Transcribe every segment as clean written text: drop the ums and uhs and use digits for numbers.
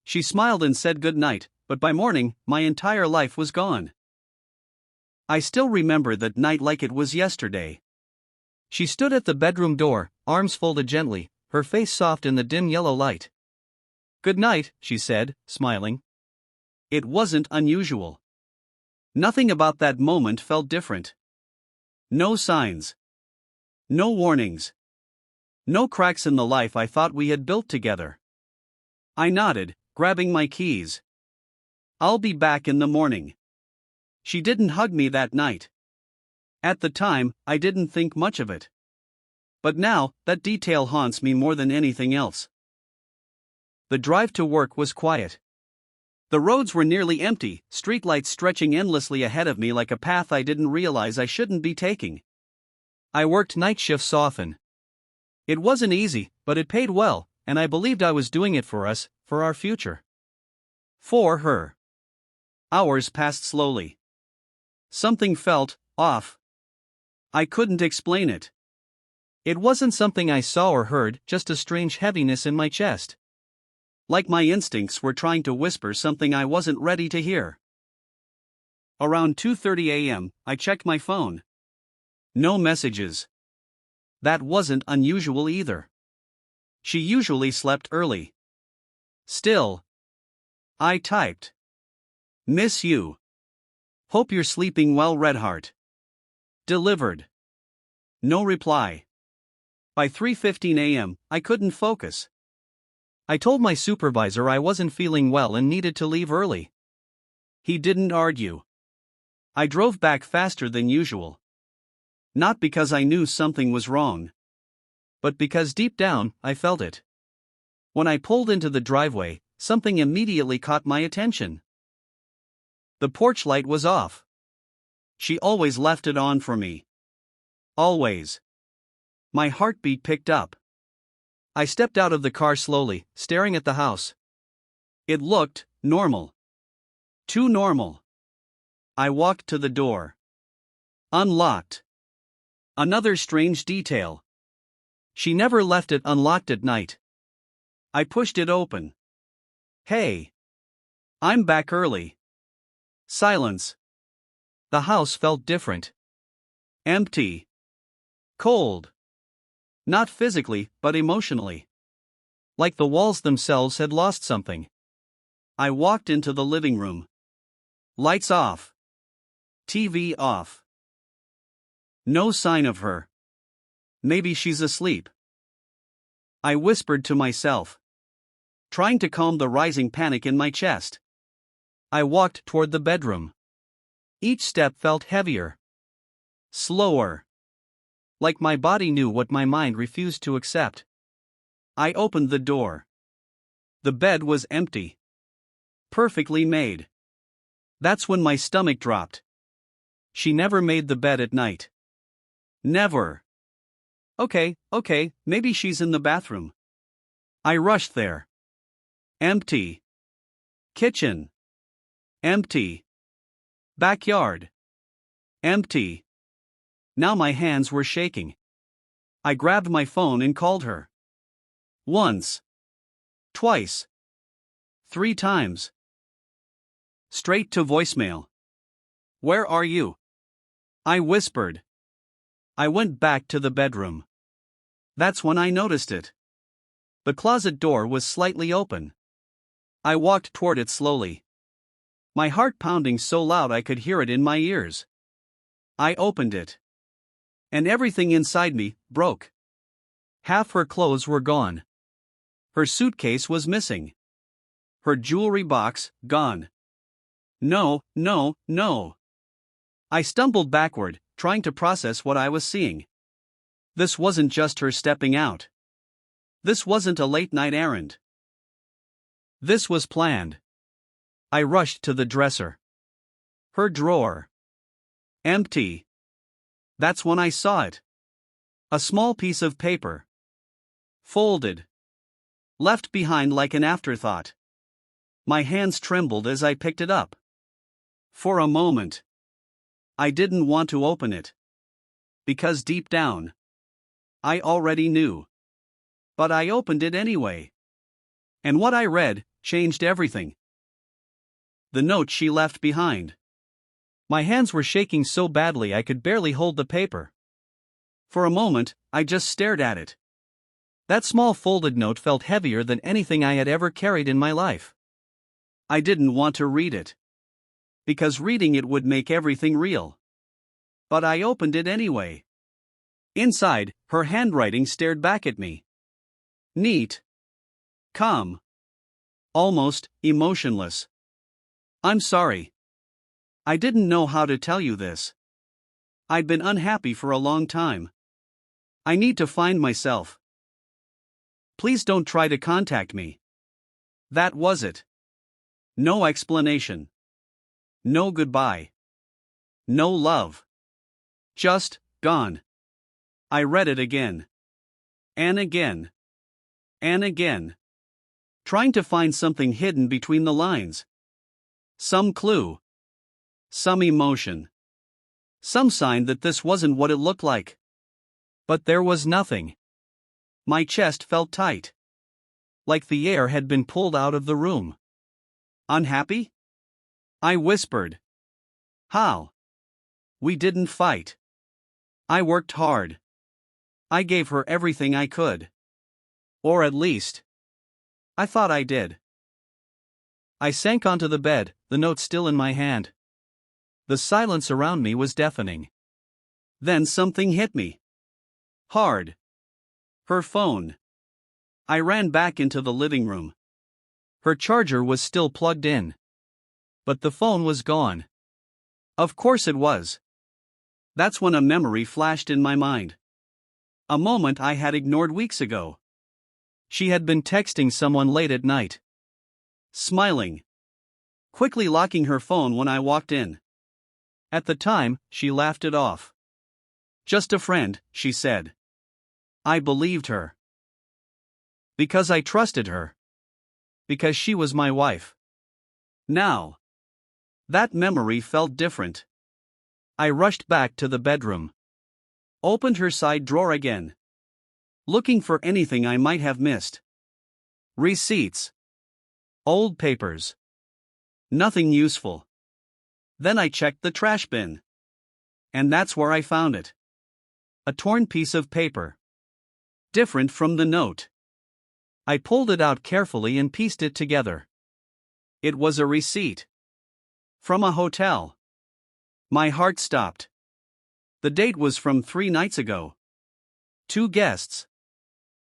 She smiled and said good night, but by morning, my entire life was gone. I still remember that night like it was yesterday. She stood at the bedroom door, arms folded gently, her face soft in the dim yellow light. "Good night," she said, smiling. It wasn't unusual. Nothing about that moment felt different. No signs. No warnings. No cracks in the life I thought we had built together. I nodded, grabbing my keys. "I'll be back in the morning." She didn't hug me that night. At the time, I didn't think much of it. But now, that detail haunts me more than anything else. The drive to work was quiet. The roads were nearly empty, streetlights stretching endlessly ahead of me like a path I didn't realize I shouldn't be taking. I worked night shifts often. It wasn't easy, but it paid well, and I believed I was doing it for us, for our future. For her. Hours passed slowly. Something felt off. I couldn't explain it. It wasn't something I saw or heard, just a strange heaviness in my chest. Like my instincts were trying to whisper something I wasn't ready to hear. Around 2:30 a.m., I checked my phone. No messages. That wasn't unusual either. She usually slept early. Still. I typed. "Miss you. Hope you're sleeping well, Redheart." Delivered. No reply. By 3:15 a.m., I couldn't focus. I told my supervisor I wasn't feeling well and needed to leave early. He didn't argue. I drove back faster than usual. Not because I knew something was wrong, but because deep down, I felt it. When I pulled into the driveway, something immediately caught my attention. The porch light was off. She always left it on for me. Always. My heartbeat picked up. I stepped out of the car slowly, staring at the house. It looked normal. Too normal. I walked to the door. Unlocked. Another strange detail. She never left it unlocked at night. I pushed it open. "Hey. I'm back early." Silence. The house felt different. Empty. Cold. Not physically, but emotionally. Like the walls themselves had lost something. I walked into the living room. Lights off. TV off. No sign of her. Maybe she's asleep. I whispered to myself, trying to calm the rising panic in my chest. I walked toward the bedroom. Each step felt heavier. Slower. Like my body knew what my mind refused to accept. I opened the door. The bed was empty. Perfectly made. That's when my stomach dropped. She never made the bed at night. Never. Okay, maybe she's in the bathroom. I rushed there. Empty. Kitchen. Empty. Backyard. Empty. Now my hands were shaking. I grabbed my phone and called her. Once. Twice. 3 times. Straight to voicemail. "Where are you?" I whispered. I went back to the bedroom. That's when I noticed it. The closet door was slightly open. I walked toward it slowly. My heart pounding so loud I could hear it in my ears. I opened it. And everything inside me broke. Half her clothes were gone. Her suitcase was missing. Her jewelry box gone. No. I stumbled backward, trying to process what I was seeing. This wasn't just her stepping out. This wasn't a late-night errand. This was planned. I rushed to the dresser. Her drawer. Empty. That's when I saw it. A small piece of paper. Folded. Left behind like an afterthought. My hands trembled as I picked it up. For a moment, I didn't want to open it. Because deep down, I already knew. But I opened it anyway. And what I read changed everything. The note she left behind. My hands were shaking so badly I could barely hold the paper. For a moment, I just stared at it. That small folded note felt heavier than anything I had ever carried in my life. I didn't want to read it, because reading it would make everything real. But I opened it anyway. Inside, her handwriting stared back at me. Neat. Calm. Almost emotionless. I'm sorry. I didn't know how to tell you this. I'd been unhappy for a long time. I need to find myself. Please don't try to contact me. That was it. No explanation. No goodbye. No love. Just, gone. I read it again. And again. And again. Trying to find something hidden between the lines. Some clue. Some emotion. Some sign that this wasn't what it looked like. But there was nothing. My chest felt tight. Like the air had been pulled out of the room. Unhappy? I whispered. How? We didn't fight. I worked hard. I gave her everything I could. Or at least, I thought I did. I sank onto the bed, the note still in my hand. The silence around me was deafening. Then something hit me. Hard. Her phone. I ran back into the living room. Her charger was still plugged in. But the phone was gone. Of course it was. That's when a memory flashed in my mind. A moment I had ignored weeks ago. She had been texting someone late at night. Smiling. Quickly locking her phone when I walked in. At the time, she laughed it off. Just a friend, she said. I believed her. Because I trusted her. Because she was my wife. Now, that memory felt different. I rushed back to the bedroom. Opened her side drawer again. Looking for anything I might have missed. Receipts. Old papers. Nothing useful. Then I checked the trash bin. And that's where I found it. A torn piece of paper. Different from the note. I pulled it out carefully and pieced it together. It was a receipt. From a hotel. My heart stopped. The date was from 3 nights ago. 2 guests.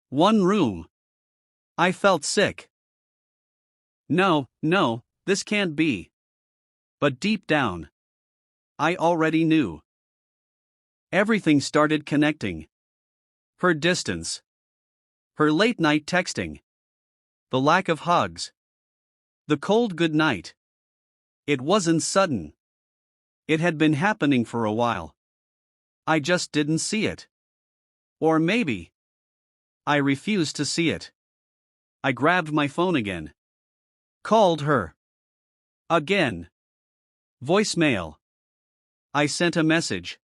1 room. I felt sick. No, this can't be. But deep down, I already knew. Everything started connecting. Her distance. Her late night texting. The lack of hugs. The cold goodnight. It wasn't sudden. It had been happening for a while. I just didn't see it. Or maybe I refused to see it. I grabbed my phone again. Called her. Again. Voicemail. I sent a message.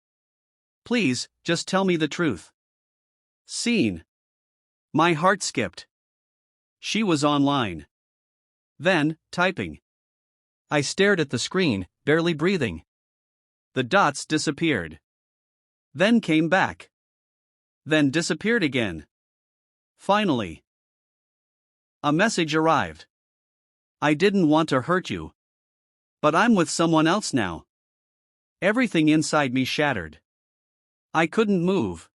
Please, just tell me the truth. Scene. My heart skipped. She was online. Then, typing. I stared at the screen, barely breathing. The dots disappeared. Then came back. Then disappeared again. Finally, a message arrived. I didn't want to hurt you. But I'm with someone else now. Everything inside me shattered. I couldn't move.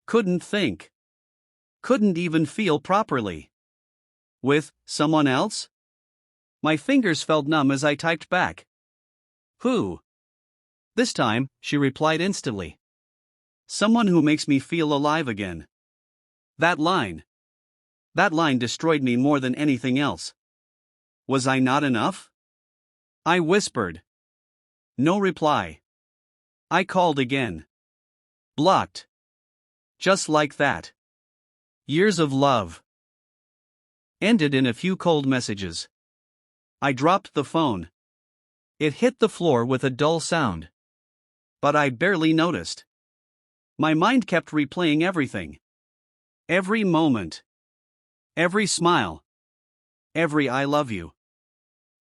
Couldn't think. Couldn't even feel properly. With someone else? My fingers felt numb as I typed back. Who? This time, she replied instantly. Someone who makes me feel alive again. That line destroyed me more than anything else. Was I not enough? I whispered. No reply. I called again. Blocked. Just like that. Years of love ended in a few cold messages. I dropped the phone. It hit the floor with a dull sound. But I barely noticed. My mind kept replaying everything. Every moment. Every smile. every I love you.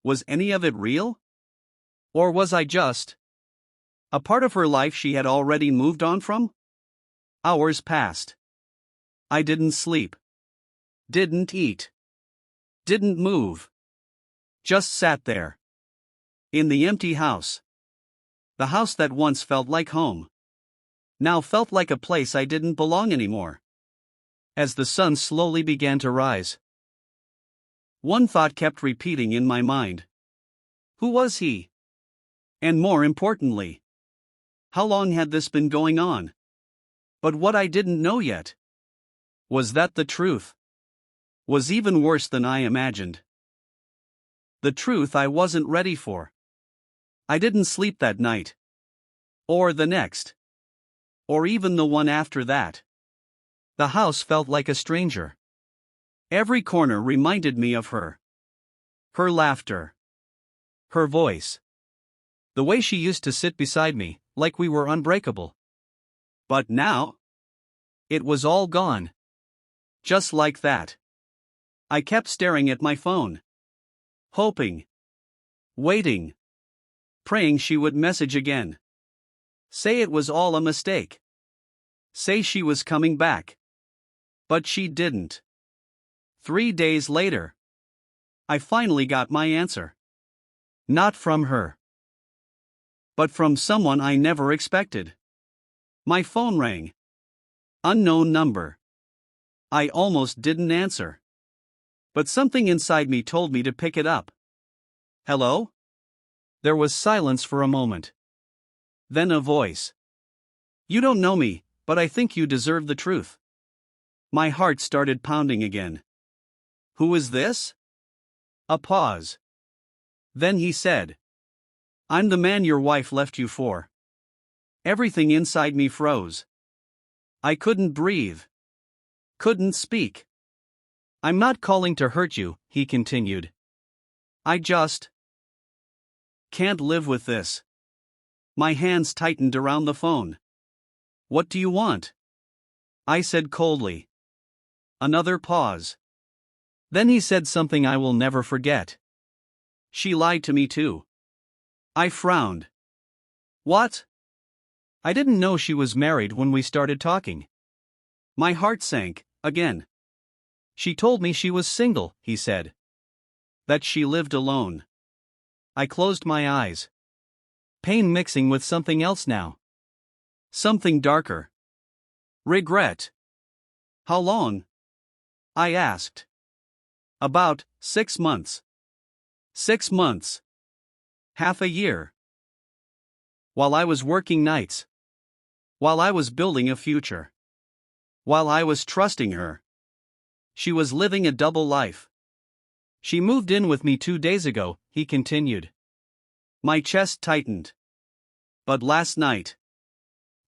Was any of it real? Or was I just a part of her life she had already moved on from? Hours passed. I didn't sleep. Didn't eat. Didn't move. Just sat there. In the empty house. The house that once felt like home. Now felt like a place I didn't belong anymore. As the sun slowly began to rise, one thought kept repeating in my mind. Who was he? And more importantly, how long had this been going on? But what I didn't know yet was that the truth was even worse than I imagined. The truth I wasn't ready for. I didn't sleep that night. Or the next. Or even the one after that. The house felt like a stranger. Every corner reminded me of her. Her laughter. Her voice. The way she used to sit beside me, like we were unbreakable. But now, it was all gone. Just like that. I kept staring at my phone. Hoping. Waiting. Praying she would message again. Say it was all a mistake. Say she was coming back. But she didn't. 3 days later, I finally got my answer. Not from her, but from someone I never expected. My phone rang. Unknown number. I almost didn't answer. But something inside me told me to pick it up. Hello? There was silence for a moment. Then a voice. You don't know me, but I think you deserve the truth. My heart started pounding again. Who is this? A pause. Then he said, I'm the man your wife left you for. Everything inside me froze. I couldn't breathe. Couldn't speak. I'm not calling to hurt you, he continued. I just can't live with this. My hands tightened around the phone. What do you want? I said coldly. Another pause. Then he said something I will never forget. She lied to me too. I frowned. What? I didn't know she was married when we started talking. My heart sank, again. She told me she was single, he said. That she lived alone. I closed my eyes. Pain mixing with something else now. Something darker. Regret. How long? I asked. About 6 months. 6 months. Half a year. While I was working nights. While I was building a future. While I was trusting her. She was living a double life. She moved in with me 2 days ago, he continued. My chest tightened. But last night,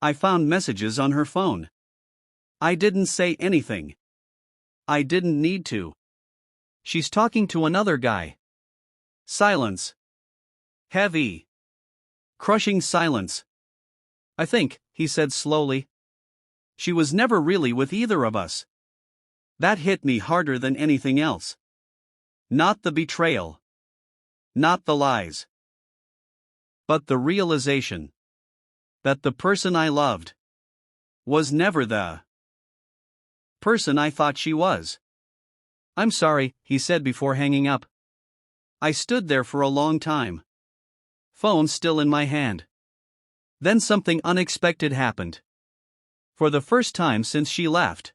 I found messages on her phone. I didn't say anything. I didn't need to. She's talking to another guy. Silence. Heavy. Crushing silence. I think, he said slowly. She was never really with either of us. That hit me harder than anything else. Not the betrayal. Not the lies. But the realization that the person I loved was never the person I thought she was. I'm sorry, he said before hanging up. I stood there for a long time. Phone still in my hand. Then something unexpected happened. For the first time since she left,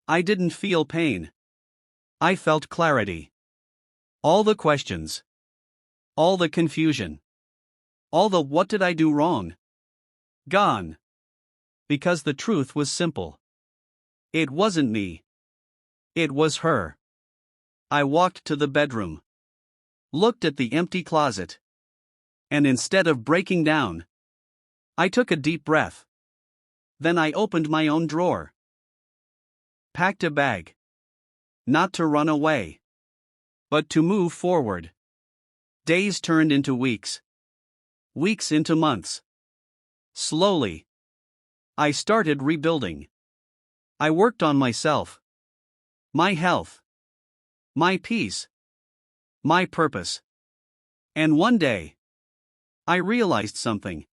I didn't feel pain. I felt clarity. All the questions. All the confusion. All the what did I do wrong? Gone. Because the truth was simple. It wasn't me. It was her. I walked to the bedroom. Looked at the empty closet. And instead of breaking down, I took a deep breath. Then I opened my own drawer. Packed a bag. Not to run away, but to move forward. Days turned into weeks. Weeks into months. Slowly, I started rebuilding. I worked on myself. My health. My peace. My purpose. And one day, I realized something.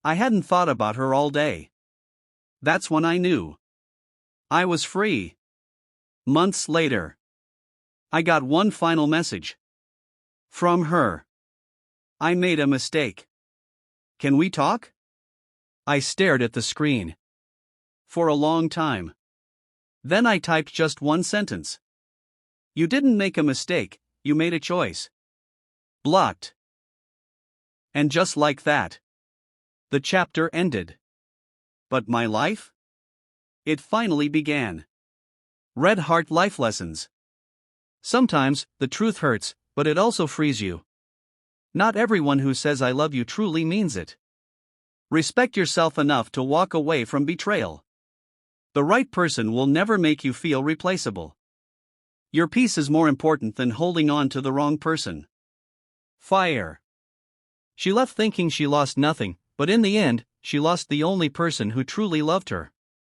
I hadn't thought about her all day. That's when I knew. I was free. Months later, I got one final message. From her. I made a mistake. Can we talk? I stared at the screen. For a long time. Then I typed just one sentence. You didn't make a mistake, you made a choice. Blocked. And just like that, the chapter ended. But my life? It finally began. Red Heart Life Lessons. Sometimes, the truth hurts, but it also frees you. Not everyone who says I love you truly means it. Respect yourself enough to walk away from betrayal. The right person will never make you feel replaceable. Your peace is more important than holding on to the wrong person. Fire. She left thinking she lost nothing, but in the end, she lost the only person who truly loved her.